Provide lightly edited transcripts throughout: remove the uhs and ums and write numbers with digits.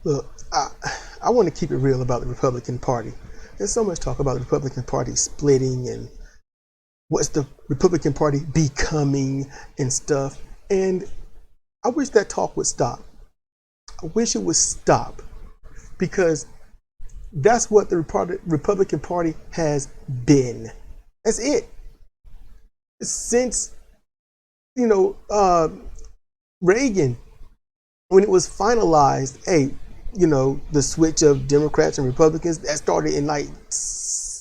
Look, I want to keep it real about the Republican Party. There's so much talk about the Republican Party splitting and what's the Republican Party becoming and stuff. And I wish that talk would stop. I wish it would stop because that's what the Republican Party has been. That's it. Since, Reagan, when it was finalized, hey, the switch of Democrats and Republicans, that started in like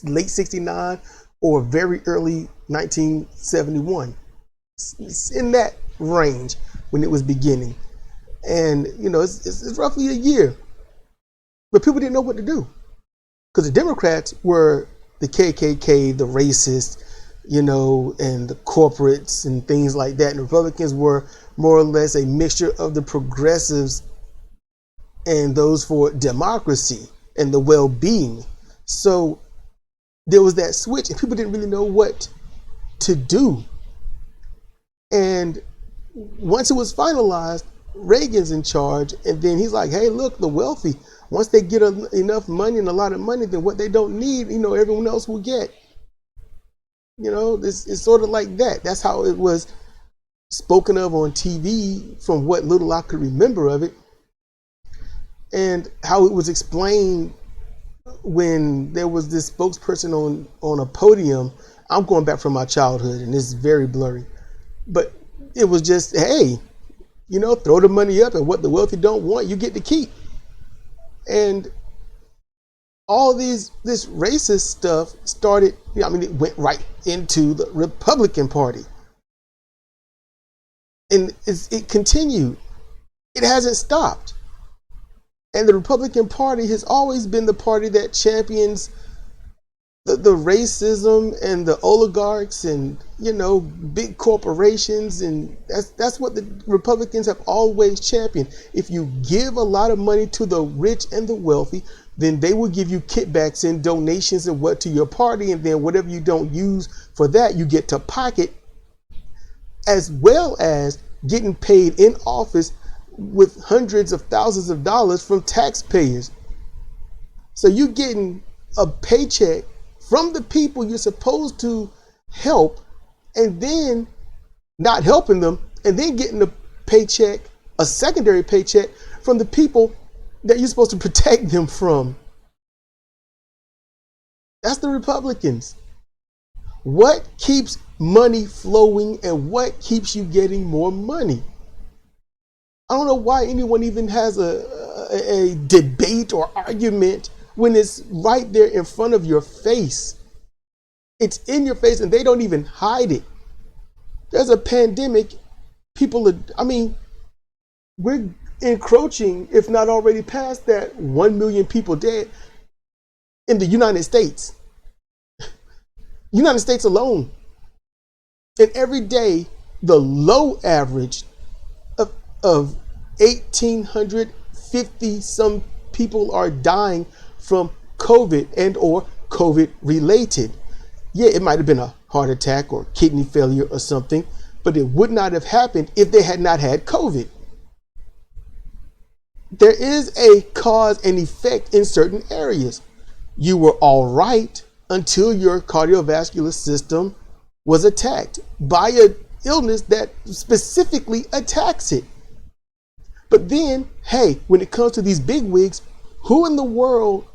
late 69 or very early 1971. It's in that range when it was beginning. And, it's roughly a year. But people didn't know what to do. Because the Democrats were the KKK, the racists, and the corporates and things like that. And the Republicans were more or less a mixture of the progressives and those for democracy and the well-being. So there was that switch and people didn't really know what to do. And once it was finalized, Reagan's in charge, and then he's like, hey, look, the wealthy, once they get enough money and a lot of money, then what they don't need, everyone else will get. It's sort of like that. That's how it was spoken of on TV from what little I could remember of it, and how it was explained when there was this spokesperson on a podium. I'm going back from my childhood and it's very blurry, but it was just, hey, throw the money up and what the wealthy don't want, you get to keep. And all this racist stuff started, it went right into the Republican Party. And it continued. It hasn't stopped. And the Republican Party has always been the party that champions the racism and the oligarchs and, big corporations. And that's what the Republicans have always championed. If you give a lot of money to the rich and the wealthy, then they will give you kickbacks and donations and what to your party. And then whatever you don't use for that, you get to pocket, as well as getting paid in office with hundreds of thousands of dollars from taxpayers. So you're getting a paycheck from the people you're supposed to help, and then not helping them, and then getting a paycheck, a secondary paycheck from the people that you're supposed to protect them from. That's the Republicans. What keeps money flowing and what keeps you getting more money? I don't know why anyone even has a debate or argument when it's right there in front of your face. It's in your face and they don't even hide it. There's a pandemic. We're encroaching, if not already past that, 1 million people dead in the United States. United States alone. And every day, the low average of 1,850 some people are dying from COVID and or COVID related. Yeah, it might have been a heart attack or kidney failure or something, but it would not have happened if they had not had COVID. There is a cause and effect in certain areas. You were all right until your cardiovascular system was attacked by an illness that specifically attacks it. But then, hey, when it comes to these big wigs, who in the world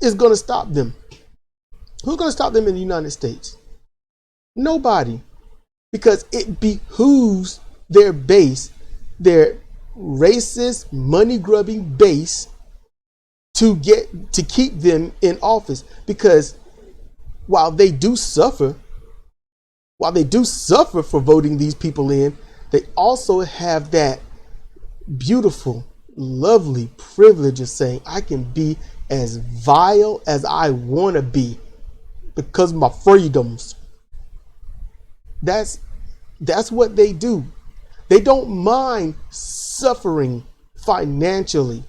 is going to stop them? Who's going to stop them in the United States? Nobody. Because it behooves their base, their racist, money-grubbing base, to keep them in office. Because while they do suffer for voting these people in, they also have that beautiful, lovely privilege of saying, I can be as vile as I want to be because of my freedoms. That's what they do. They don't mind suffering financially.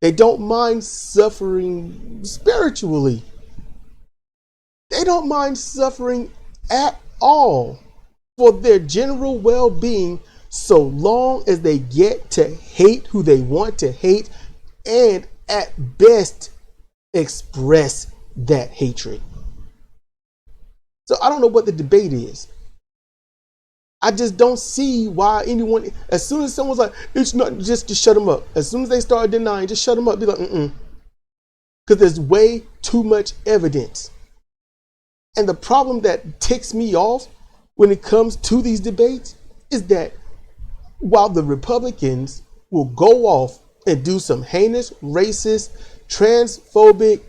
They don't mind suffering spiritually. They don't mind suffering at all for their general well-being so long as they get to hate who they want to hate and at best express that hatred. So I don't know what the debate is. I just don't see why anyone, as soon as someone's like, it's not, just shut them up. As soon as they start denying, just shut them up. Be like, because there's way too much evidence. And the problem that ticks me off when it comes to these debates is that while the Republicans will go off and do some heinous, racist, transphobic,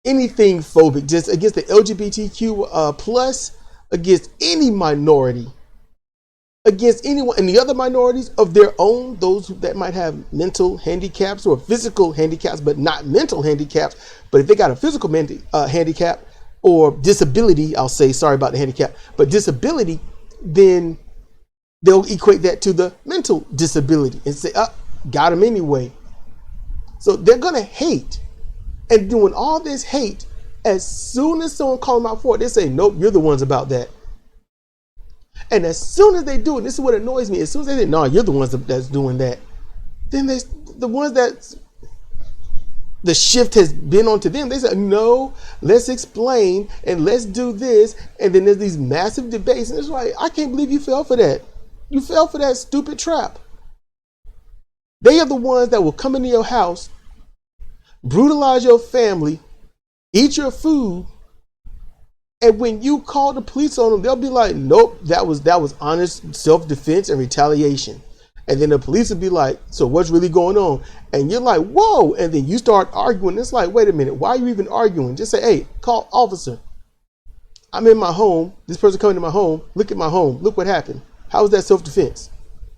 anything phobic, just against the LGBTQ plus, against any minority, against anyone, and the other minorities of their own, those that might have mental handicaps or physical handicaps, but not mental handicaps. But if they got a physical handicap or disability, I'll say, sorry about the handicap, but disability, then they'll equate that to the mental disability and say, got them anyway. So they're going to hate, and doing all this hate, as soon as someone calls them out for it, they say, nope, you're the ones about that. And as soon as they do it, this is what annoys me. As soon as they say, no, you're the ones that's doing that, then the ones that the shift has been onto them, they say, no, let's explain and let's do this. And then there's these massive debates. And it's like, I can't believe you fell for that. You fell for that stupid trap. They are the ones that will come into your house, brutalize your family, eat your food, and when you call the police on them, they'll be like, nope, that was honest self-defense and retaliation. And then the police will be like, so what's really going on? And you're like, whoa. And then you start arguing. It's like, wait a minute, why are you even arguing? Just say, hey, call officer. I'm in my home. This person coming to my home. Look at my home. Look what happened. How is that self-defense?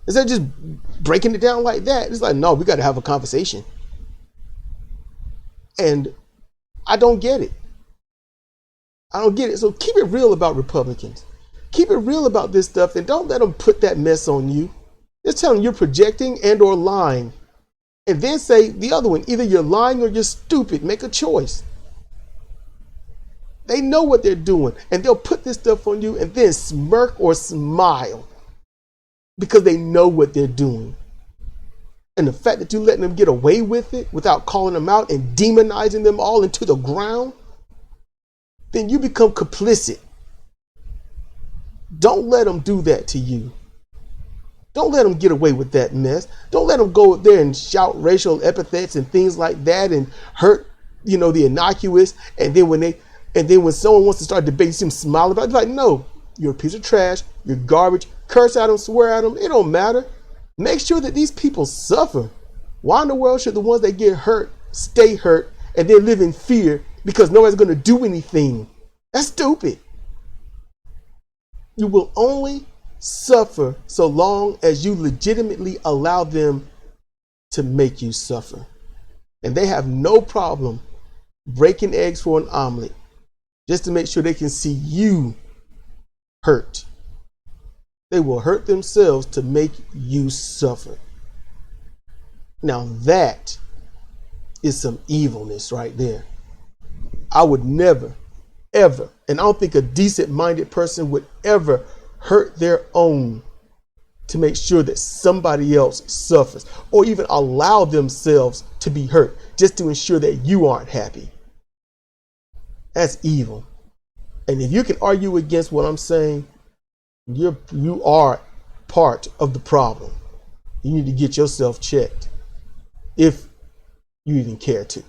Instead of just breaking it down like that, it's like, no, we got to have a conversation. And I don't get it. I don't get it. So keep it real about Republicans. Keep it real about this stuff, and don't let them put that mess on you. Just tell them you're projecting and or lying. And then say the other one, either you're lying or you're stupid. Make a choice. They know what they're doing, and they'll put this stuff on you and then smirk or smile because they know what they're doing. And the fact that you're letting them get away with it without calling them out and demonizing them all into the ground, then you become complicit. Don't let them do that to you. Don't let them get away with that mess. Don't let them go up there and shout racial epithets and things like that and hurt, the innocuous. And then when someone wants to start debating, you see them smile about it. It's like, no, you're a piece of trash. You're garbage. Curse at them, swear at them. It don't matter. Make sure that these people suffer. Why in the world should the ones that get hurt stay hurt and then live in fear because nobody's going to do anything? That's stupid. You will only suffer so long as you legitimately allow them to make you suffer. And they have no problem breaking eggs for an omelet just to make sure they can see you hurt. They will hurt themselves to make you suffer. Now that is some evilness right there. I would never, ever, and I don't think a decent-minded person would ever hurt their own to make sure that somebody else suffers, or even allow themselves to be hurt just to ensure that you aren't happy. That's evil. And if you can argue against what I'm saying, you are part of the problem. You need to get yourself checked if you even care to.